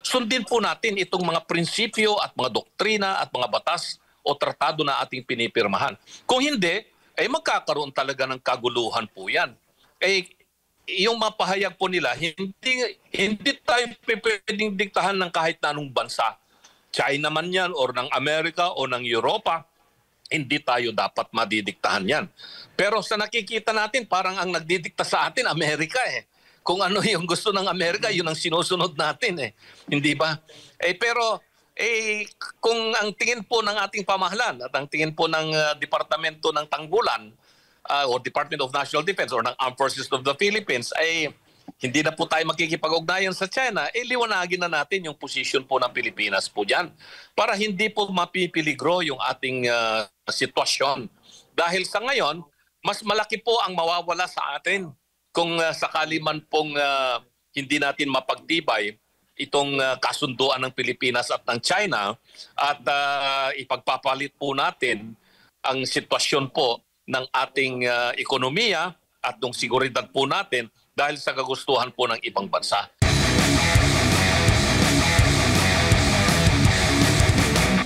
sundin po natin itong mga prinsipyo at mga doktrina at mga batas o tratado na ating pinipirmahan. Kung hindi, ay magkakaroon talaga ng kaguluhan po yan. Eh, yung mapahayag po nila, hindi tayo pwedeng diktahan ng kahit na anong bansa. China man yan, or ng Amerika, o ng Europa, hindi tayo dapat madidiktahan yan. Pero sa nakikita natin, parang ang nagdidikta sa atin, Amerika eh. Kung ano yung gusto ng Amerika, yun ang sinusunod natin eh. Hindi ba? Pero kung ang tingin po ng ating pamahalaan at ang tingin po ng Departamento ng Tanggulan, or Department of National Defense or ng Armed Forces of the Philippines ay hindi na po tayo makikipag-ugnayan sa China, liwanagin na natin yung position po ng Pilipinas po dyan para hindi po mapipiligro yung ating sitwasyon. Dahil sa ngayon, mas malaki po ang mawawala sa atin kung sakali man pong hindi natin mapagtibay itong kasunduan ng Pilipinas at ng China at ipagpapalit po natin ang sitwasyon po ng ating ekonomiya at ng seguridad po natin dahil sa kagustuhan po ng ibang bansa.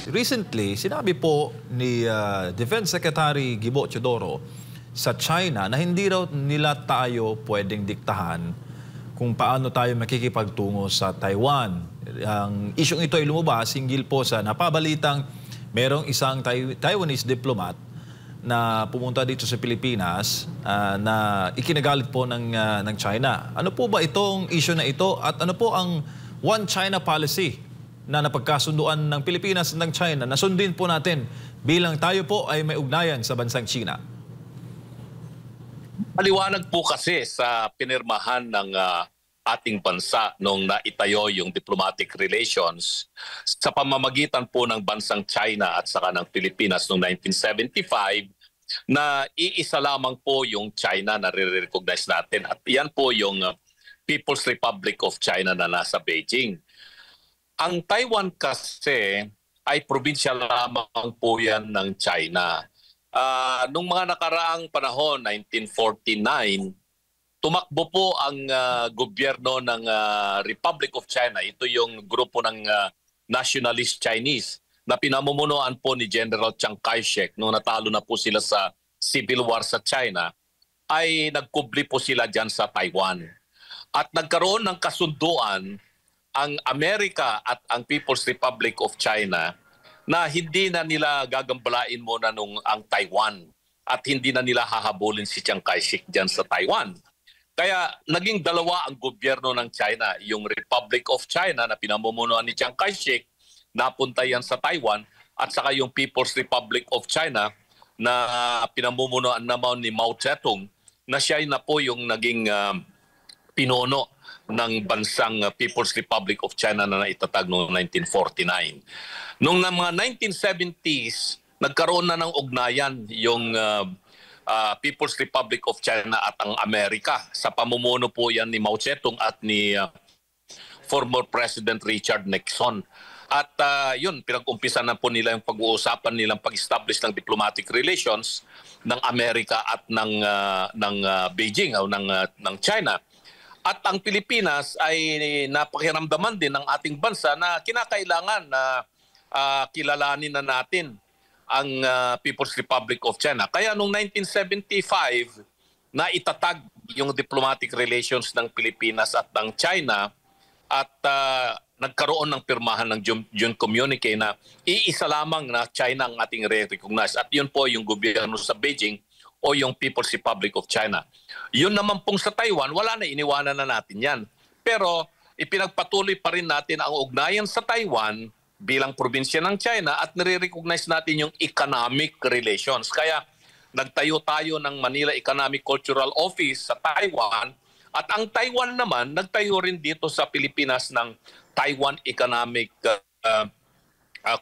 Recently, sinabi po ni Defense Secretary Gibo Teodoro sa China na hindi raw nila tayo pwedeng diktahan kung paano tayo makikipagtungo sa Taiwan. Ang isyong ito ay lumabas hinggil po sa napabalitang merong isang Taiwanese diplomat na pumunta dito sa Pilipinas na ikinagalit po ng China. Ano po ba itong issue na ito at ano po ang One China policy na napagkasunduan ng Pilipinas at ng China na sundin po natin bilang tayo po ay may ugnayan sa bansang China? Maliwanag po kasi sa pinirmahan ng ating bansa nung naitayo yung diplomatic relations sa pamamagitan po ng bansang China at saka ng Pilipinas noong 1975 na iisa lamang po yung China na re-recognize natin at yan po yung People's Republic of China na nasa Beijing. Ang Taiwan kasi ay probinsya lamang po yan ng China. Nung mga nakaraang panahon, 1949, tumakbo po ang gobyerno ng Republic of China. Ito yung grupo ng Nationalist Chinese na pinamumunuan po ni General Chiang Kai-shek nung natalo na po sila sa Civil War sa China, ay nagkubli po sila dyan sa Taiwan. At nagkaroon ng kasunduan ang Amerika at ang People's Republic of China na hindi na nila gagambalain muna ang Taiwan at hindi na nila hahabulin si Chiang Kai-shek dyan sa Taiwan. Kaya naging dalawa ang gobyerno ng China, yung Republic of China na pinamumunuan ni Chiang Kai-shek, napunta yan sa Taiwan, at saka yung People's Republic of China na pinamumunuan naman ni Mao Zedong na siya na po yung naging pinuno ng bansang People's Republic of China na naitatag noong 1949. Noong mga 1970s, nagkaroon na ng ugnayan yung People's Republic of China at ang Amerika. Sa pamumuno po yan ni Mao Zedong at ni former President Richard Nixon. At yun, pinag-umpisa na po nila yung pag-uusapan nilang pag-establish ng diplomatic relations ng Amerika at ng Beijing o ng China. At ang Pilipinas ay napakiramdaman din ng ating bansa na kinakailangan na kilalanin na natin ang People's Republic of China. Kaya noong 1975, na itatag yung diplomatic relations ng Pilipinas at ng China at nagkaroon ng pirmahan ng June Communique na iisa lamang na China ang ating re-recognize. At yun po yung gobyerno sa Beijing o yung People's Republic of China. Yun naman pong sa Taiwan, wala na, iniwanan na natin yan. Pero ipinagpatuloy pa rin natin ang ugnayan sa Taiwan bilang probinsya ng China at nire-recognize natin yung economic relations. Kaya nagtayo tayo ng Manila Economic Cultural Office sa Taiwan at ang Taiwan naman nagtayo rin dito sa Pilipinas ng Taiwan Economic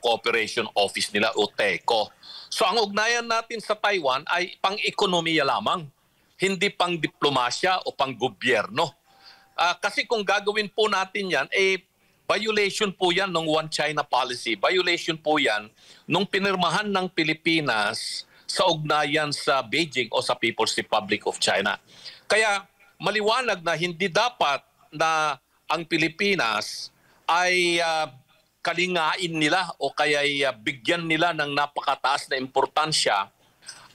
Cooperation Office nila o TECO. So ang ugnayan natin sa Taiwan ay pang-ekonomiya lamang, hindi pang-diplomasya o pang-gobyerno. Kasi kung gagawin po natin yan, violation po yan ng One China policy. Violation po yan nung pinirmahan ng Pilipinas sa ugnayan sa Beijing o sa People's Republic of China. Kaya maliwanag na hindi dapat na ang Pilipinas ay kalingain nila o kaya bigyan nila ng napakataas na importansya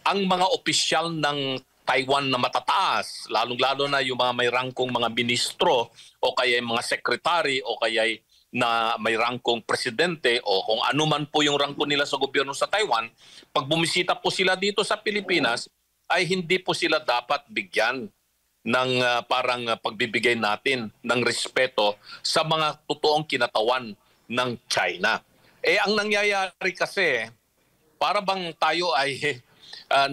ang mga opisyal ng Taiwan na matataas, lalong-lalo na yung mga may rangkong mga ministro o kaya yung mga sekretary o kaya na may rangkong presidente o kung ano man po yung rangko nila sa gobyerno sa Taiwan, pag bumisita po sila dito sa Pilipinas, ay hindi po sila dapat bigyan ng parang pagbibigay natin ng respeto sa mga totoong kinatawan ng China. Ang nangyayari kasi, para bang tayo ay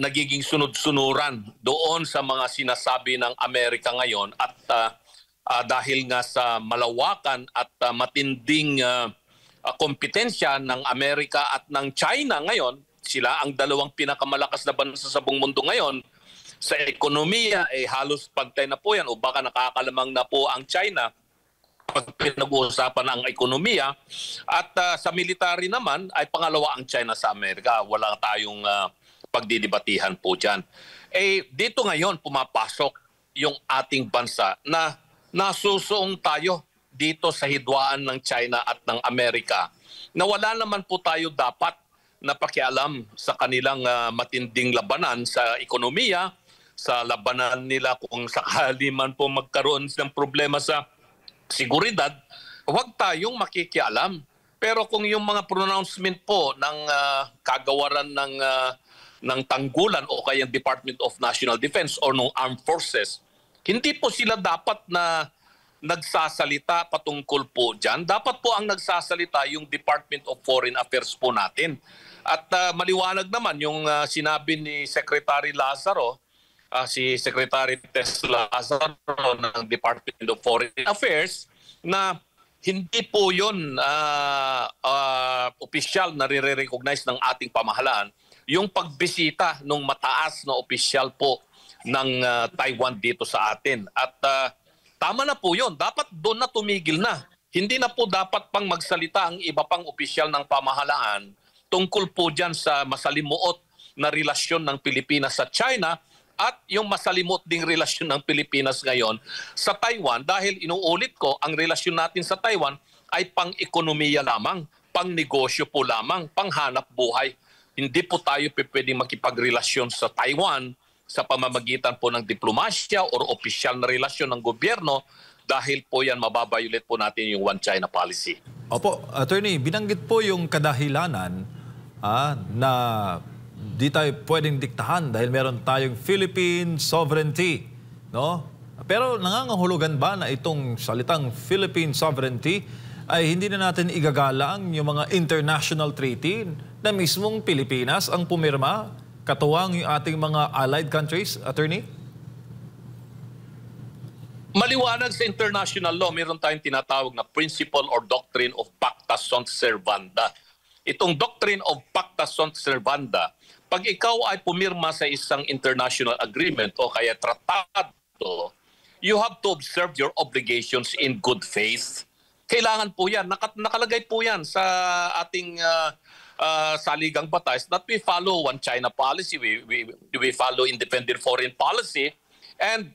nagiging sunod-sunuran doon sa mga sinasabi ng Amerika ngayon at dahil nga sa malawakan at matinding kompetensya ng Amerika at ng China ngayon, sila ang dalawang pinakamalakas na bansa sa buong mundo ngayon. Sa ekonomiya, halos pantay na po yan o baka nakakalamang na po ang China pag pinag-uusapan ang ekonomiya. At sa military naman, ay pangalawa ang China sa Amerika. Wala tayong pagdidibatihan po dyan. Dito ngayon pumapasok yung ating bansa na nasusuong tayo dito sa hidwaan ng China at ng Amerika na wala naman po tayo dapat na pakialam sa kanilang matinding labanan sa ekonomiya, sa labanan nila kung sakali man po magkaroon ng problema sa seguridad, huwag tayong makikialam. Pero kung yung mga pronouncement po ng kagawaran ng tanggulan o kaya Department of National Defense or ng Armed Forces, hindi po sila dapat na nagsasalita patungkol po dyan. Dapat po ang nagsasalita yung Department of Foreign Affairs po natin. At maliwanag naman yung sinabi ni Secretary Lazaro, si Secretary Tess Lazaro ng Department of Foreign Affairs, na hindi po yun opisyal na re-recognize ng ating pamahalaan yung pagbisita ng mataas na opisyal po ng Taiwan dito sa atin. At tama na po yun. Dapat doon na tumigil na. Hindi na po dapat pang magsalita ang iba pang opisyal ng pamahalaan tungkol po dyan sa masalimuot na relasyon ng Pilipinas sa China at yung masalimot ding relasyon ng Pilipinas ngayon sa Taiwan, dahil inuulit ko, ang relasyon natin sa Taiwan ay pang-ekonomiya lamang, pang-negosyo po lamang, pang-hanap buhay. Hindi po tayo pwedeng makipagrelasyon sa Taiwan sa pamamagitan po ng diplomasya o opisyal na relasyon ng gobyerno, dahil po yan mababayulit po natin yung One China policy. Opo, Attorney, binanggit po yung kadahilanan na di tayo pwedeng diktahan dahil meron tayong Philippine sovereignty, no? Pero nangangahulugan ba na itong salitang Philippine sovereignty ay hindi na natin igagalang yung mga international treaty na mismong Pilipinas ang pumirma, katuwang yung ating mga allied countries, Attorney? Maliwanag sa international law, meron tayong tinatawag na principle or doctrine of pacta sunt servanda. Itong doctrine of pacta sunt servanda, pag ikaw ay pumirma sa isang international agreement o kaya tratado, you have to observe your obligations in good faith. Kailangan po yan. Nakalagay po yan sa ating saligang batas that we follow One China policy, we follow independent foreign policy, and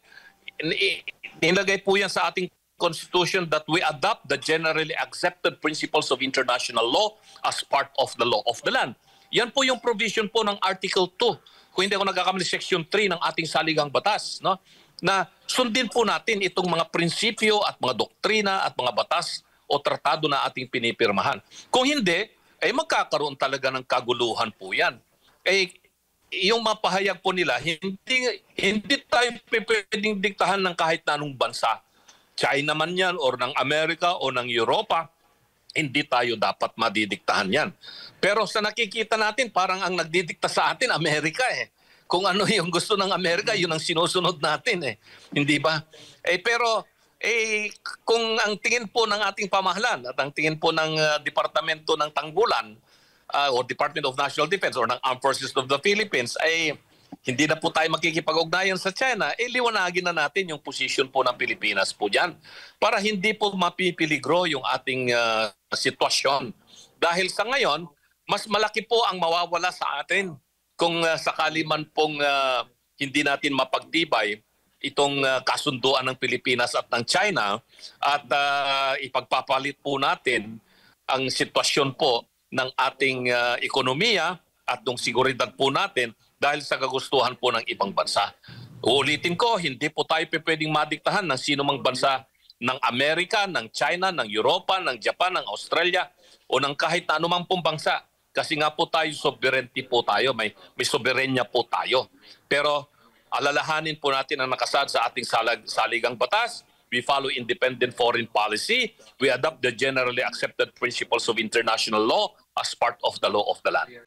nilagay po yan sa ating Constitution that we adopt the generally accepted principles of international law as part of the law of the land. Yan po yung provision po ng Article 2. Kung hindi ako nagkakamali, Section 3 ng ating saligang batas, no? Na sundin po natin itong mga prinsipyo at mga doktrina at mga batas o tratado na ating pinipirmahan. Kung hindi, magkakaroon talaga ng kaguluhan po yan. Yung mapahayag po nila, hindi tayo pwedeng diktahan ng kahit na anong bansa. China man yan, or ng Amerika, o ng Europa, hindi tayo dapat madidiktahan yan. Pero sa nakikita natin, parang ang nagdidikta sa atin, Amerika eh. Kung ano yung gusto ng Amerika, yun ang sinusunod natin eh. Hindi ba? Pero kung ang tingin po ng ating pamahalaan at ang tingin po ng Departamento ng Tanggulan o Department of National Defense or ng Armed Forces of the Philippines ay hindi na po tayo makikipag-ugnayan sa China, liwanagin na natin yung position po ng Pilipinas po dyan para hindi po mapipiligro yung ating sitwasyon. Dahil sa ngayon, mas malaki po ang mawawala sa atin kung sakali man pong hindi natin mapagtibay itong kasunduan ng Pilipinas at ng China at ipagpapalit po natin ang sitwasyon po ng ating ekonomiya at ng seguridad po natin dahil sa kagustuhan po ng ibang bansa. Uulitin ko, hindi po tayo pwedeng madiktahan ng sino mang bansa ng Amerika, ng China, ng Europa, ng Japan, ng Australia o ng kahit na anumang pong bansa. Kasi nga po tayo, sovereignty po tayo, may soberenya po tayo. Pero alalahanin po natin ang nakasaad sa ating saligang batas. We follow independent foreign policy. We adopt the generally accepted principles of international law as part of the law of the land.